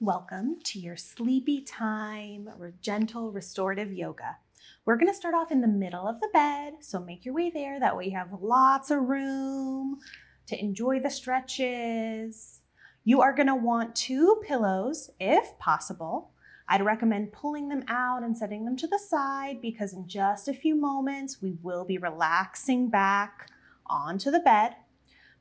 Welcome to your sleepy time gentle restorative yoga. We're going to start off in the middle of the bed, so make your way there. That way you have lots of room to enjoy the stretches. You are going to want 2 pillows if possible. I'd recommend pulling them out and setting them to the side because in just a few moments we will be relaxing back onto the bed.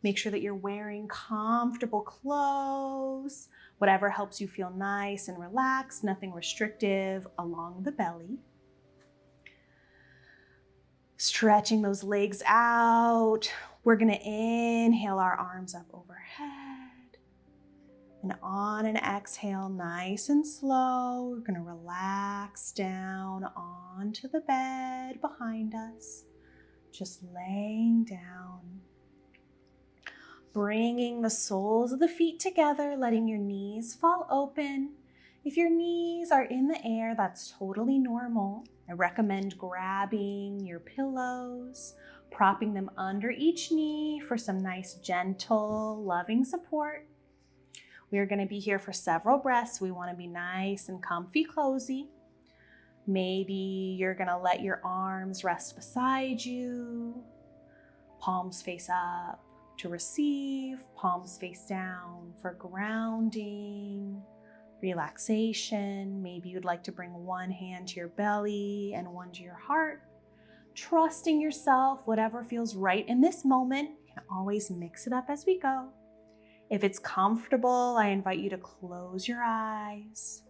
Make sure that you're wearing comfortable clothes, whatever helps you feel nice and relaxed, nothing restrictive along the belly. Stretching those legs out. We're gonna inhale our arms up overhead. And on an exhale, nice and slow, we're gonna relax down onto the bed behind us, just laying down. Bringing the soles of the feet together, letting your knees fall open. If your knees are in the air, that's totally normal. I recommend grabbing your pillows, propping them under each knee for some nice, gentle, loving support. We are going to be here for several breaths. We want to be nice and comfy, cozy. Maybe you're going to let your arms rest beside you, palms face up to receive, palms face down for grounding, relaxation. Maybe you'd like to bring one hand to your belly and one to your heart. Trusting yourself, whatever feels right in this moment. You can always mix it up as we go. If it's comfortable, I invite you to close your eyes.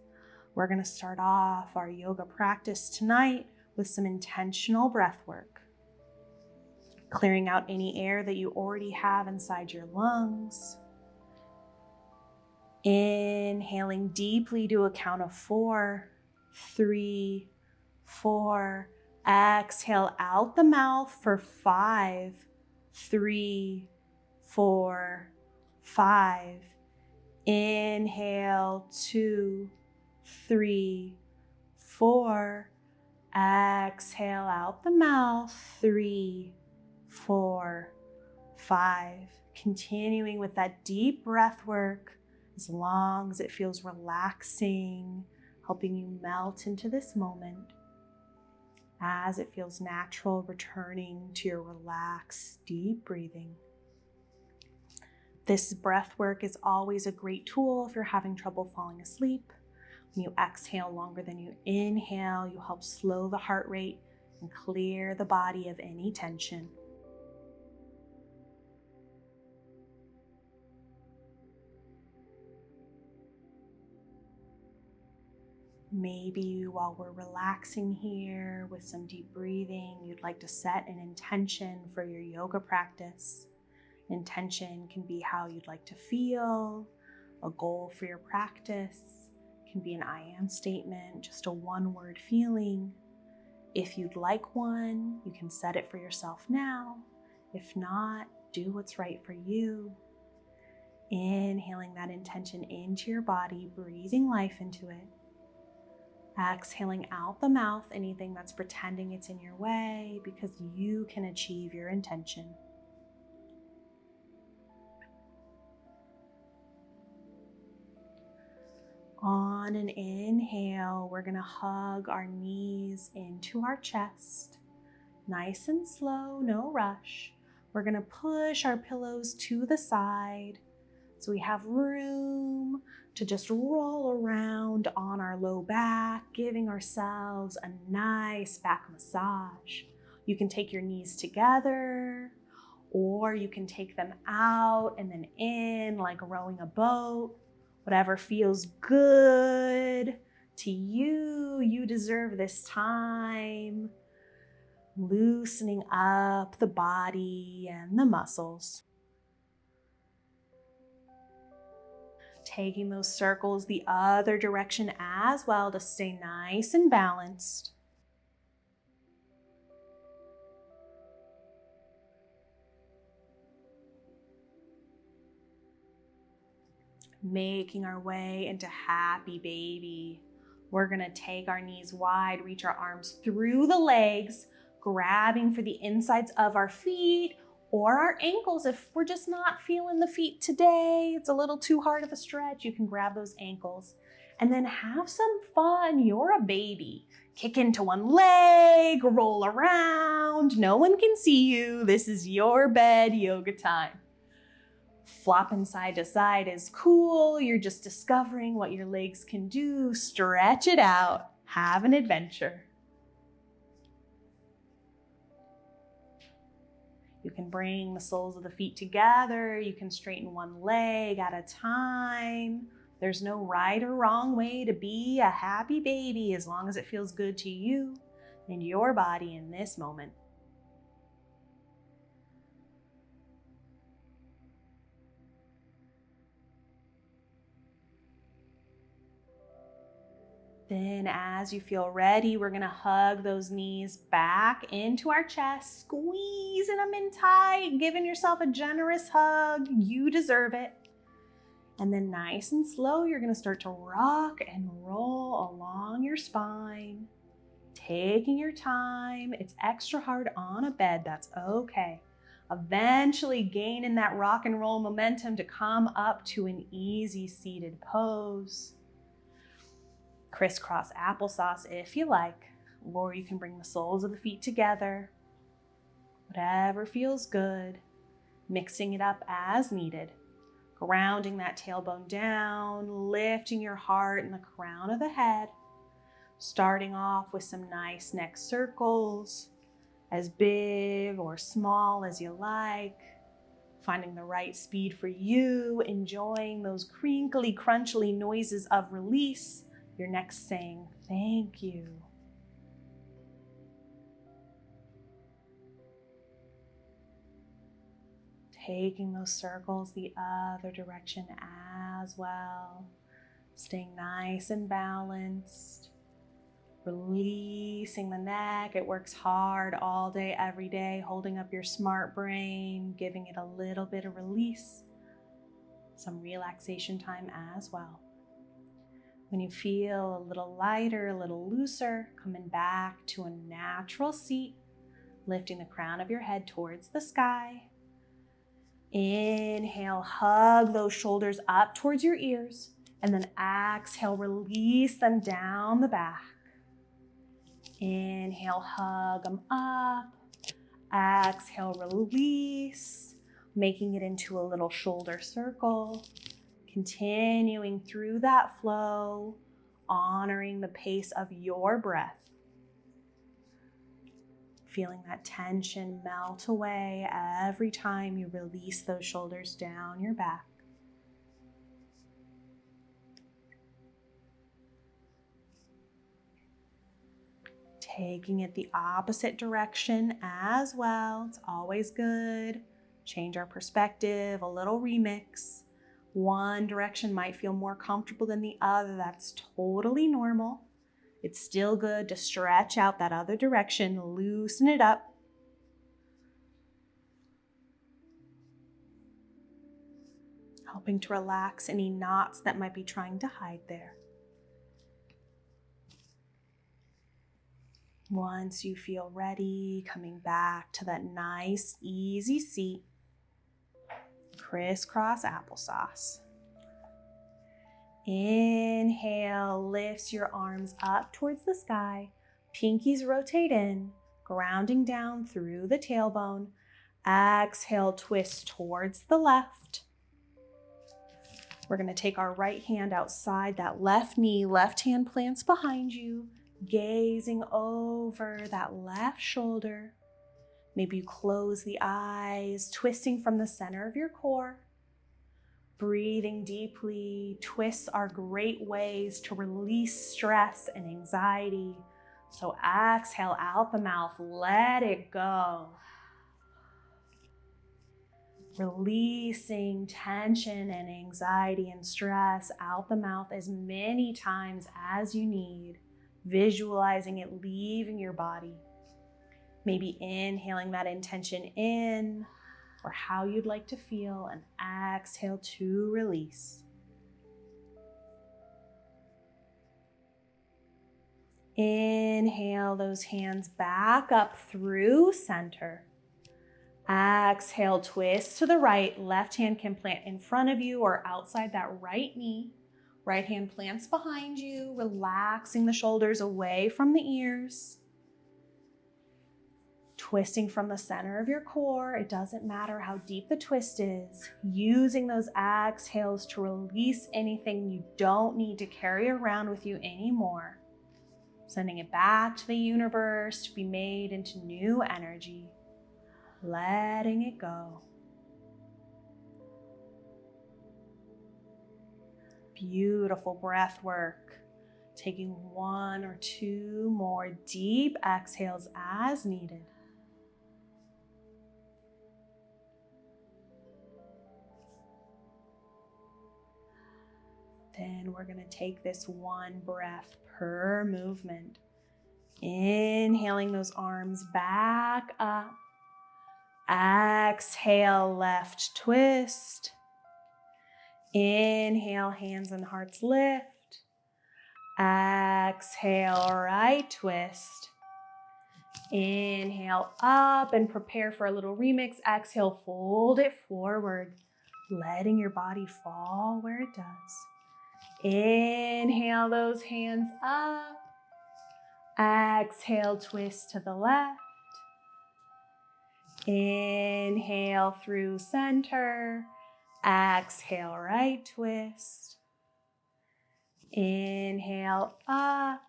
We're going to start off our yoga practice tonight with some intentional breath work. Clearing out any air that you already have inside your lungs. Inhaling deeply to a count of 4, 3, 4. Exhale out the mouth for 5, 3, 4, 5. Inhale 2, 3, 4. Exhale out the mouth 3, 4, 5. Continuing with that deep breath work as long as it feels relaxing, helping you melt into this moment. As it feels natural, returning to your relaxed, deep breathing. This breath work is always a great tool if you're having trouble falling asleep. When you exhale longer than you inhale, you help slow the heart rate and clear the body of any tension. Maybe while we're relaxing here with some deep breathing, you'd like to set an intention for your yoga practice. Intention can be how you'd like to feel, a goal for your practice, can be an I am statement, just a one-word feeling. If you'd like one, you can set it for yourself now. If not, do what's right for you. Inhaling that intention into your body, breathing life into it. Exhaling out the mouth anything that's pretending it's in your way because you can achieve your intention. On an inhale, we're going to hug our knees into our chest. Nice and slow, no rush. We're going to push our pillows to the side so we have room to just roll around on our low back, giving ourselves a nice back massage. You can take your knees together, or you can take them out and then in like rowing a boat. Whatever feels good to you, you deserve this time. Loosening up the body and the muscles. Taking those circles the other direction as well to stay nice and balanced. Making our way into happy baby. We're gonna take our knees wide, reach our arms through the legs, grabbing for the insides of our feet or our ankles. If we're just not feeling the feet today, it's a little too hard of a stretch, you can grab those ankles. And then have some fun. You're a baby. Kick into one leg, roll around. No one can see you. This is your bed yoga time. Flopping side to side is cool. You're just discovering what your legs can do. Stretch it out. Have an adventure. You can bring the soles of the feet together. You can straighten one leg at a time. There's no right or wrong way to be a happy baby as long as it feels good to you and your body in this moment. Then as you feel ready, we're gonna hug those knees back into our chest, squeezing them in tight, giving yourself a generous hug. You deserve it. And then nice and slow, you're gonna start to rock and roll along your spine, taking your time. It's extra hard on a bed, that's okay. Eventually gaining that rock and roll momentum to come up to an easy seated pose. Crisscross applesauce if you like, or you can bring the soles of the feet together. Whatever feels good, mixing it up as needed. Grounding that tailbone down, lifting your heart and the crown of the head. Starting off with some nice neck circles, as big or small as you like. Finding the right speed for you, enjoying those crinkly, crunchly noises of release. Your neck saying, thank you. Taking those circles the other direction as well. Staying nice and balanced. Releasing the neck. It works hard all day, every day, holding up your smart brain, giving it a little bit of release. Some relaxation time as well. When you feel a little lighter, a little looser, coming back to a natural seat, lifting the crown of your head towards the sky. Inhale, hug those shoulders up towards your ears, and then exhale, release them down the back. Inhale, hug them up. Exhale, release, making it into a little shoulder circle. Continuing through that flow, honoring the pace of your breath. Feeling that tension melt away every time you release those shoulders down your back. Taking it the opposite direction as well. It's always good. Change our perspective, a little remix. One direction might feel more comfortable than the other. That's totally normal. It's still good to stretch out that other direction, loosen it up. Helping to relax any knots that might be trying to hide there. Once you feel ready, coming back to that nice, easy seat. Crisscross applesauce. Inhale, lifts your arms up towards the sky. Pinkies rotate in, grounding down through the tailbone. Exhale, twist towards the left. We're going to take our right hand outside that left knee, left hand plants behind you, gazing over that left shoulder. Maybe you close the eyes, twisting from the center of your core. Breathing deeply. Twists are great ways to release stress and anxiety. So exhale out the mouth, let it go. Releasing tension and anxiety and stress out the mouth as many times as you need. Visualizing it leaving your body. Maybe inhaling that intention in, or how you'd like to feel, and exhale to release. Inhale those hands back up through center. Exhale, twist to the right. Left hand can plant in front of you or outside that right knee. Right hand plants behind you, relaxing the shoulders away from the ears. Twisting from the center of your core. It doesn't matter how deep the twist is. Using those exhales to release anything you don't need to carry around with you anymore. Sending it back to the universe to be made into new energy. Letting it go. Beautiful breath work. Taking 1 or 2 more deep exhales as needed. Then we're going to take this 1 breath per movement. Inhaling those arms back up. Exhale, left twist. Inhale, hands and hearts lift. Exhale, right twist. Inhale up and prepare for a little remix. Exhale, fold it forward, letting your body fall where it does. Inhale those hands up. Exhale, twist to the left. Inhale through center. Exhale, right twist. Inhale up.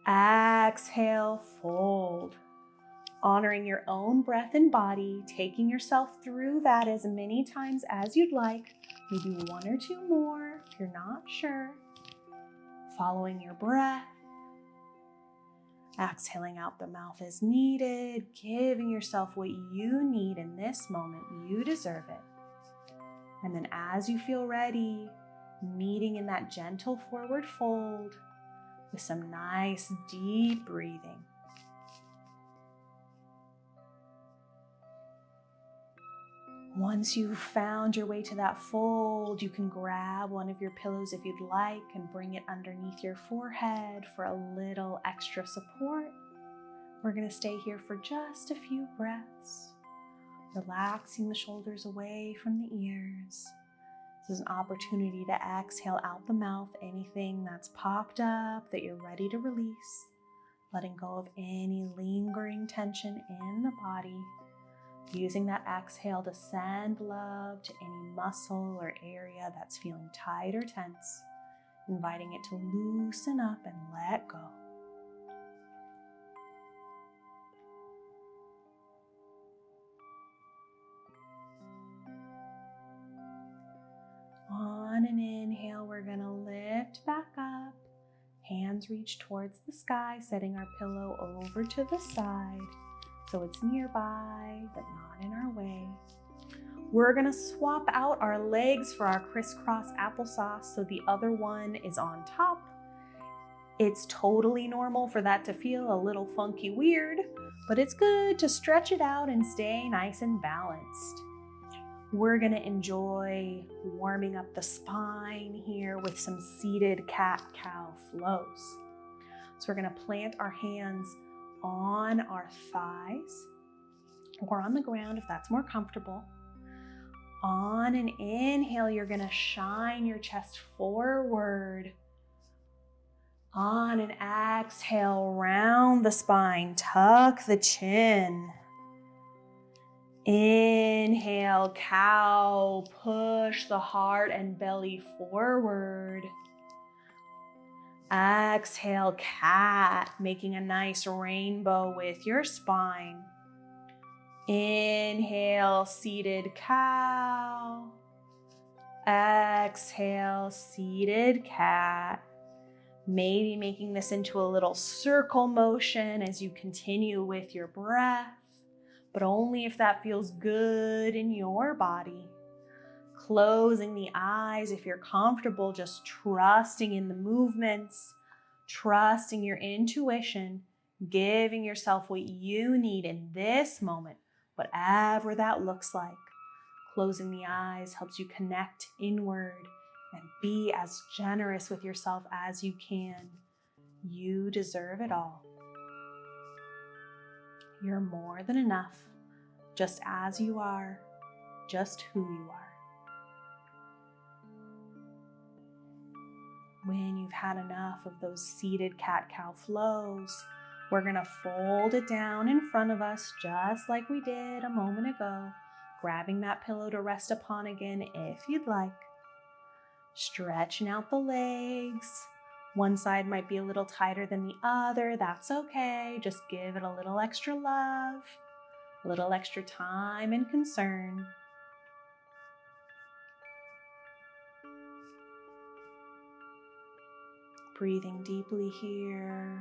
Exhale, fold. Honoring your own breath and body, taking yourself through that as many times as you'd like, maybe 1 or 2 more if you're not sure. Following your breath. Exhaling out the mouth as needed, giving yourself what you need in this moment. You deserve it. And then as you feel ready, meeting in that gentle forward fold with some nice deep breathing. Once you've found your way to that fold, you can grab one of your pillows if you'd like and bring it underneath your forehead for a little extra support. We're going to stay here for just a few breaths, relaxing the shoulders away from the ears. This is an opportunity to exhale out the mouth anything that's popped up that you're ready to release, letting go of any lingering tension in the body. Using that exhale to send love to any muscle or area that's feeling tight or tense, inviting it to loosen up and let go. On an inhale, we're going to lift back up. Hands reach towards the sky, setting our pillow over to the side. So it's nearby, but not in our way. We're gonna swap out our legs for our crisscross applesauce so the other one is on top. It's totally normal for that to feel a little funky weird, but it's good to stretch it out and stay nice and balanced. We're gonna enjoy warming up the spine here with some seated cat-cow flows. So we're gonna plant our hands on our thighs or on the ground if that's more comfortable. On an inhale, you're going to shine your chest forward. On an exhale, round the spine, tuck the chin. Inhale, cow, push the heart and belly forward. Exhale, cat, making a nice rainbow with your spine. Inhale, seated cow. Exhale, seated cat. Maybe making this into a little circle motion as you continue with your breath, but only if that feels good in your body. Closing the eyes if you're comfortable, just trusting in the movements, trusting your intuition, giving yourself what you need in this moment, whatever that looks like. Closing the eyes helps you connect inward and be as generous with yourself as you can. You deserve it all. You're more than enough, just as you are, just who you are. When you've had enough of those seated cat-cow flows, we're gonna fold it down in front of us just like we did a moment ago, grabbing that pillow to rest upon again if you'd like. Stretching out the legs. One side might be a little tighter than the other. That's okay. Just give it a little extra love, a little extra time and concern. Breathing deeply here.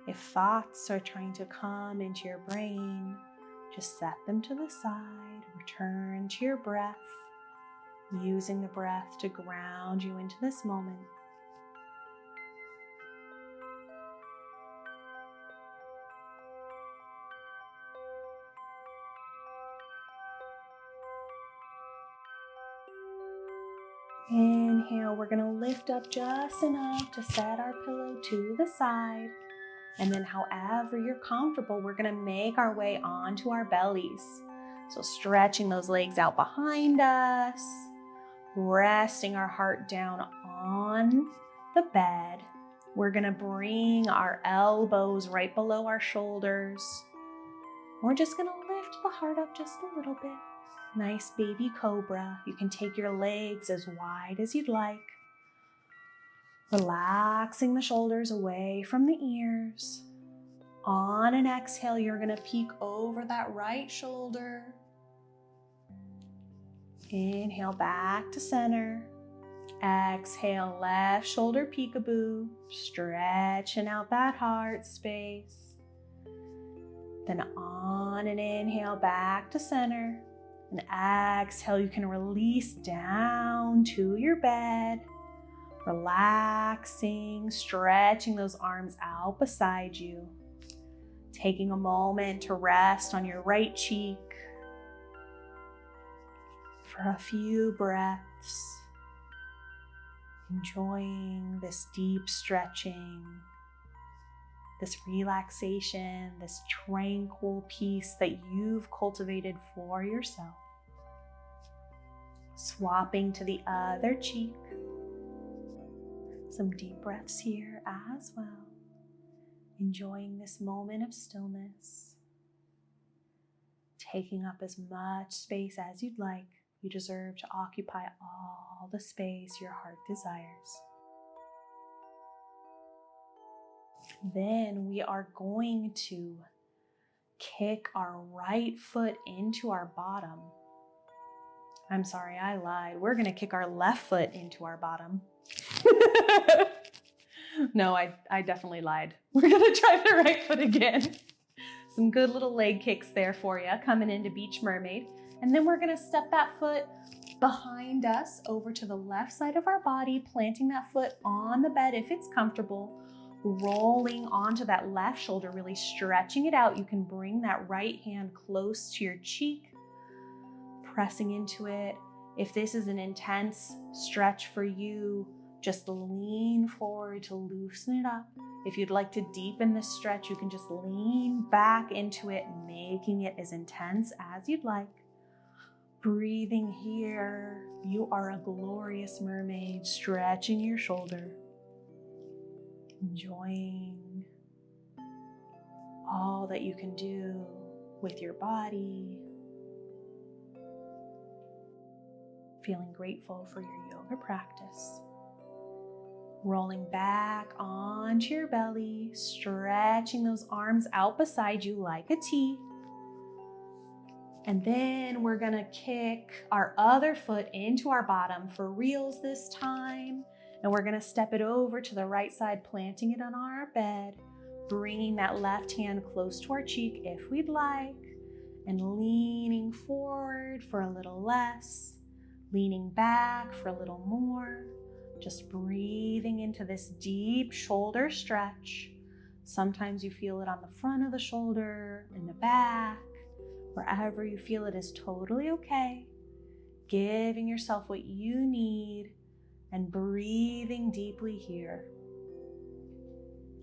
If thoughts are trying to come into your brain, just set them to the side. Return to your breath, using the breath to ground you into this moment. Inhale, we're going to lift up just enough to set our pillow to the side. And then however you're comfortable, we're going to make our way onto our bellies. So stretching those legs out behind us, resting our heart down on the bed. We're going to bring our elbows right below our shoulders. We're just going to lift the heart up just a little bit. Nice baby cobra. You can take your legs as wide as you'd like. Relaxing the shoulders away from the ears. On an exhale, you're going to peek over that right shoulder. Inhale back to center. Exhale, left shoulder peekaboo. Stretching out that heart space. Then on an inhale back to center. And exhale, you can release down to your bed, relaxing, stretching those arms out beside you, taking a moment to rest on your right cheek for a few breaths, enjoying this deep stretching, this relaxation, this tranquil peace that you've cultivated for yourself. Swapping to the other cheek. Some deep breaths here as well. Enjoying this moment of stillness. Taking up as much space as you'd like. You deserve to occupy all the space your heart desires. Then we are going to kick our right foot into our bottom. I'm sorry, I lied. We're going to kick our left foot into our bottom. No, I definitely lied. We're going to try the right foot again. Some good little leg kicks there for you, coming into Beach Mermaid. And then we're going to step that foot behind us over to the left side of our body, planting that foot on the bed if it's comfortable. Rolling onto that left shoulder, really stretching it out. You can bring that right hand close to your cheek, pressing into it. If this is an intense stretch for you, just lean forward to loosen it up. If you'd like to deepen this stretch, you can just lean back into it, making it as intense as you'd like. Breathing here. You are a glorious mermaid, stretching your shoulder. Enjoying all that you can do with your body. Feeling grateful for your yoga practice. Rolling back onto your belly, stretching those arms out beside you like a T. And then we're gonna kick our other foot into our bottom for reals this time. And we're gonna step it over to the right side, planting it on our bed, bringing that left hand close to our cheek if we'd like, and leaning forward for a little less, leaning back for a little more, just breathing into this deep shoulder stretch. Sometimes you feel it on the front of the shoulder, in the back, wherever you feel it is totally okay. Giving yourself what you need and breathing deeply here.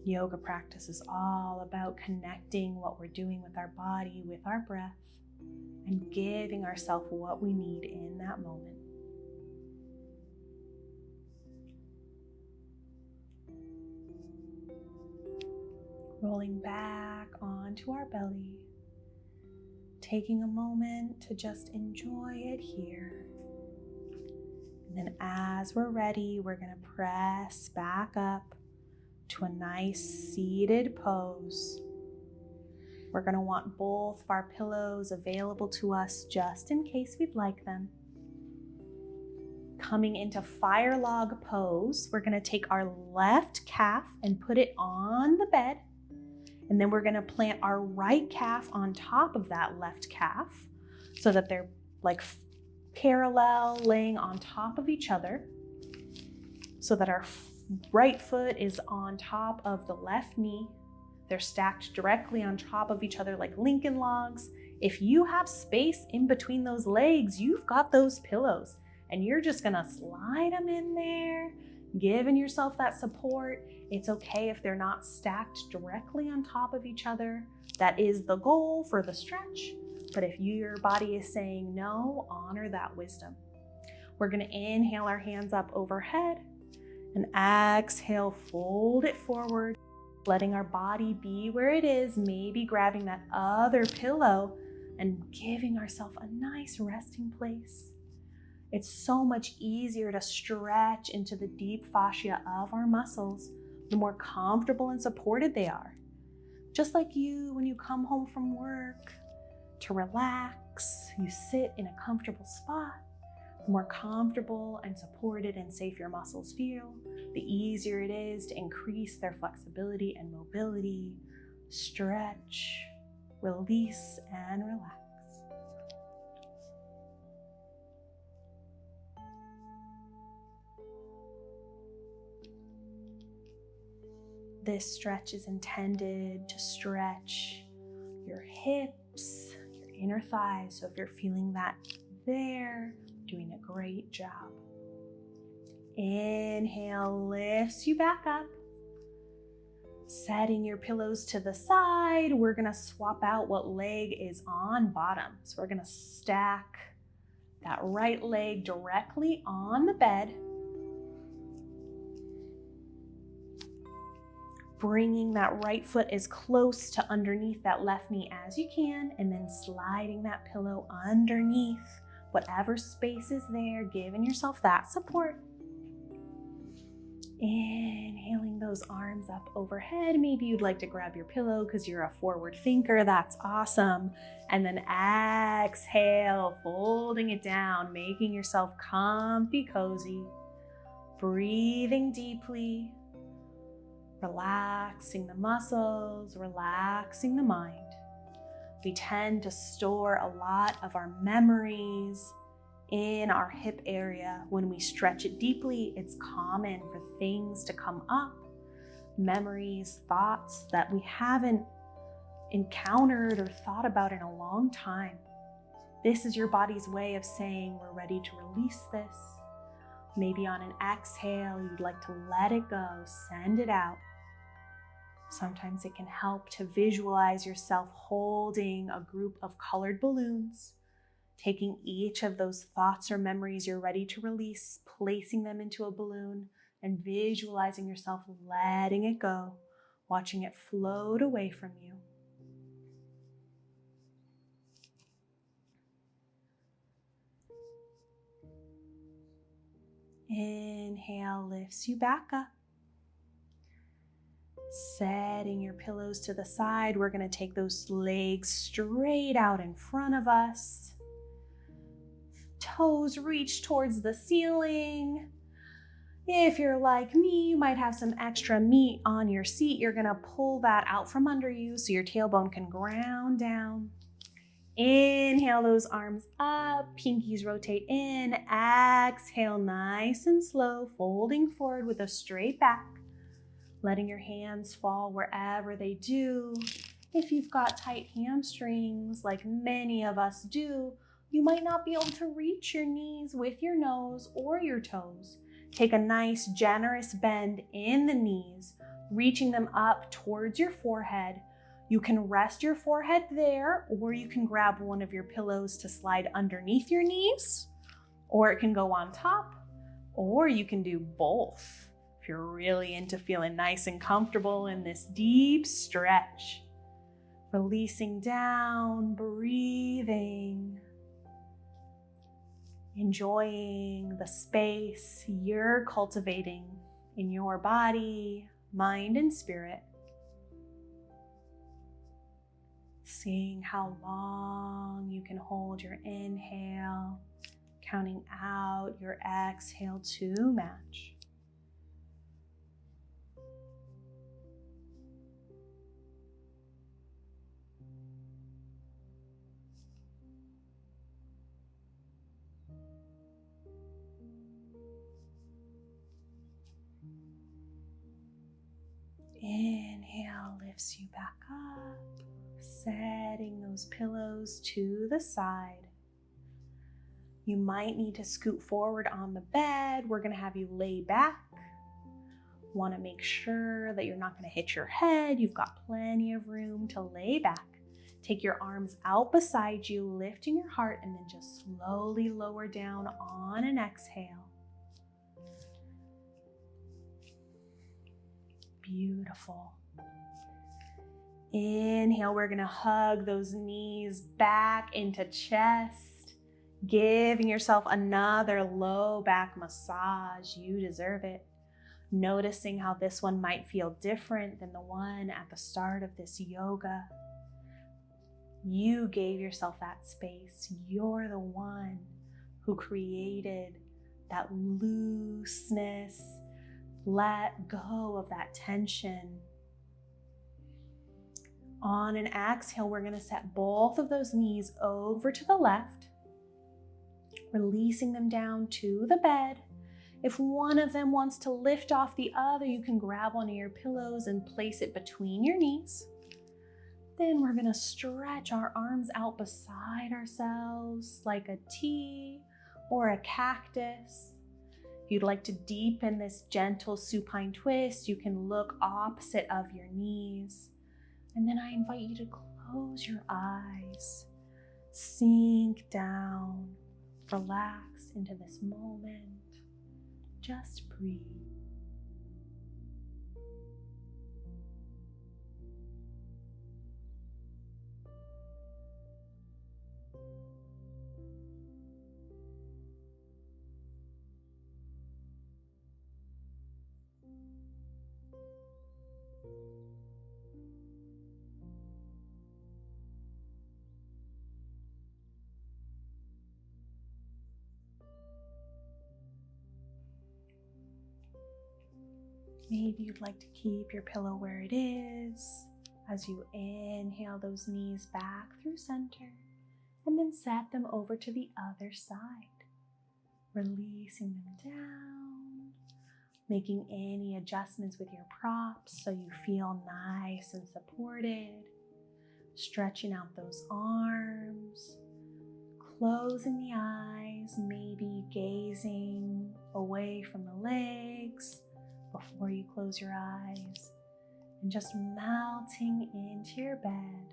Yoga practice is all about connecting what we're doing with our body, with our breath, and giving ourselves what we need in that moment. rolling back onto our belly, taking a moment to just enjoy it here. And then as we're ready, we're going to press back up to a nice seated pose. We're going to want both of our pillows available to us just in case we'd like them. Coming into fire log pose, we're going to take our left calf and put it on the bed. And then we're going to plant our right calf on top of that left calf so that they're like parallel, laying on top of each other, so that our right foot is on top of the left knee. They're stacked directly on top of each other like Lincoln logs. If you have space in between those legs, you've got those pillows, and you're just gonna slide them in there, giving yourself that support. It's okay if they're not stacked directly on top of each other. That is the goal for the stretch. But if your body is saying no, honor that wisdom. We're gonna inhale our hands up overhead and exhale, fold it forward, letting our body be where it is, maybe grabbing that other pillow and giving ourselves a nice resting place. It's so much easier to stretch into the deep fascia of our muscles the more comfortable and supported they are. Just like you, when you come home from work, to relax, you sit in a comfortable spot. The more comfortable and supported and safe your muscles feel, the easier it is to increase their flexibility and mobility, stretch, release, and relax. This stretch is intended to stretch your hips, your inner thighs. So if you're feeling that there, doing a great job. Inhale lifts you back up. Setting your pillows to the side, we're gonna swap out what leg is on bottom. So we're gonna stack that right leg directly on the bed, bringing that right foot as close to underneath that left knee as you can, and then sliding that pillow underneath whatever space is there, giving yourself that support. Inhaling those arms up overhead. Maybe you'd like to grab your pillow because you're a forward thinker. That's awesome. And then exhale, folding it down, making yourself comfy, cozy. Breathing deeply. Relaxing the muscles, relaxing the mind. We tend to store a lot of our memories in our hip area. When we stretch it deeply, it's common for things to come up. Memories, thoughts that we haven't encountered or thought about in a long time. This is your body's way of saying we're ready to release this. Maybe on an exhale, you'd like to let it go, send it out. Sometimes it can help to visualize yourself holding a group of colored balloons, taking each of those thoughts or memories you're ready to release, placing them into a balloon, and visualizing yourself letting it go, watching it float away from you. Inhale lifts you back up. Setting your pillows to the side, we're going to take those legs straight out in front of us. Toes reach towards the ceiling. If you're like me, you might have some extra meat on your seat. You're going to pull that out from under you so your tailbone can ground down. Inhale those arms up, pinkies rotate in. Exhale, nice and slow, folding forward with a straight back. Letting your hands fall wherever they do. If you've got tight hamstrings, like many of us do, you might not be able to reach your knees with your nose or your toes. Take a nice, generous bend in the knees, reaching them up towards your forehead. You can rest your forehead there, or you can grab one of your pillows to slide underneath your knees, or it can go on top, or you can do both. If you're really into feeling nice and comfortable in this deep stretch, releasing down, breathing, enjoying the space you're cultivating in your body, mind, and spirit. Seeing how long you can hold your inhale, counting out your exhale to match. Inhale lifts you back up, setting those pillows to the side. You might need to scoot forward on the bed. We're going to have you lay back. Want to make sure that you're not going to hit your head. You've got plenty of room to lay back. Take your arms out beside you, lifting your heart, and then just slowly lower down on an exhale. Beautiful. Inhale, we're gonna hug those knees back into chest, giving yourself another low back massage. You deserve it. Noticing how this one might feel different than the one at the start of this yoga. You gave yourself that space. You're the one who created that looseness. Let go of that tension. On an exhale, we're going to set both of those knees over to the left, releasing them down to the bed. If one of them wants to lift off the other, you can grab one of your pillows and place it between your knees. Then we're going to stretch our arms out beside ourselves like a T or a cactus. If you'd like to deepen this gentle supine twist, you can look opposite of your knees. And then I invite you to close your eyes, sink down, relax into this moment. Just breathe. Maybe you'd like to keep your pillow where it is as you inhale those knees back through center and then set them over to the other side, releasing them down, making any adjustments with your props so you feel nice and supported, stretching out those arms, closing the eyes, maybe gazing away from the legs before you close your eyes, and just melting into your bed,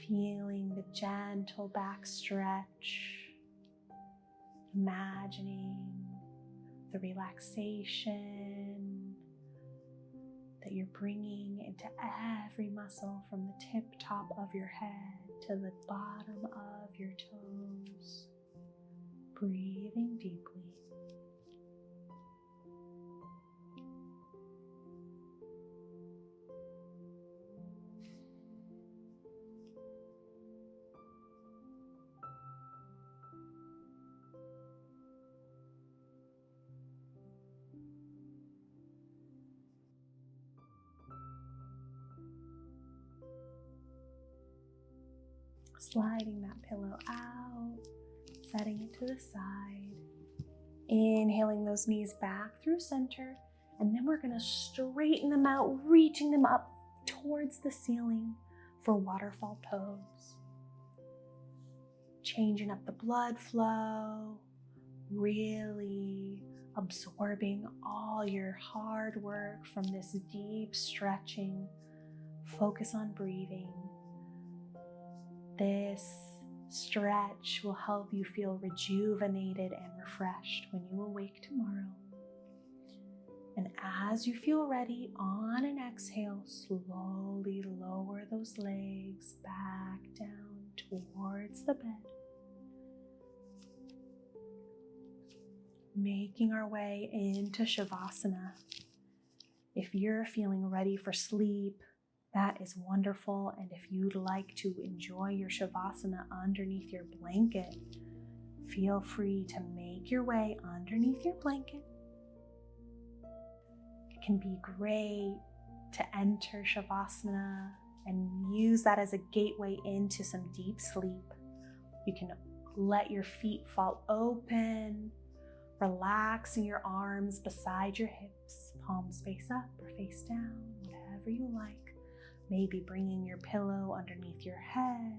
feeling the gentle back stretch, imagining the relaxation that you're bringing into every muscle from the tip top of your head to the bottom of your toes, breathing deeply. Sliding that pillow out, setting it to the side, inhaling those knees back through center, and then we're going to straighten them out, reaching them up towards the ceiling for waterfall pose. Changing up the blood flow, really absorbing all your hard work from this deep stretching. Focus on breathing. This stretch will help you feel rejuvenated and refreshed when you awake tomorrow. And as you feel ready, on an exhale, slowly lower those legs back down towards the bed. Making our way into shavasana. If you're feeling ready for sleep, that is wonderful. And if you'd like to enjoy your shavasana underneath your blanket, feel free to make your way underneath your blanket. It can be great to enter shavasana and use that as a gateway into some deep sleep. You can let your feet fall open, relaxing your arms beside your hips, palms face up or face down, whatever you like. Maybe bringing your pillow underneath your head.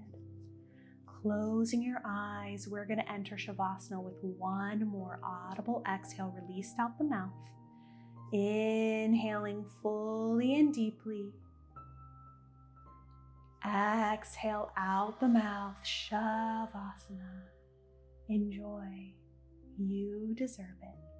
Closing your eyes, we're going to enter shavasana with one more audible exhale released out the mouth. Inhaling fully and deeply. Exhale out the mouth, shavasana. Enjoy. You deserve it.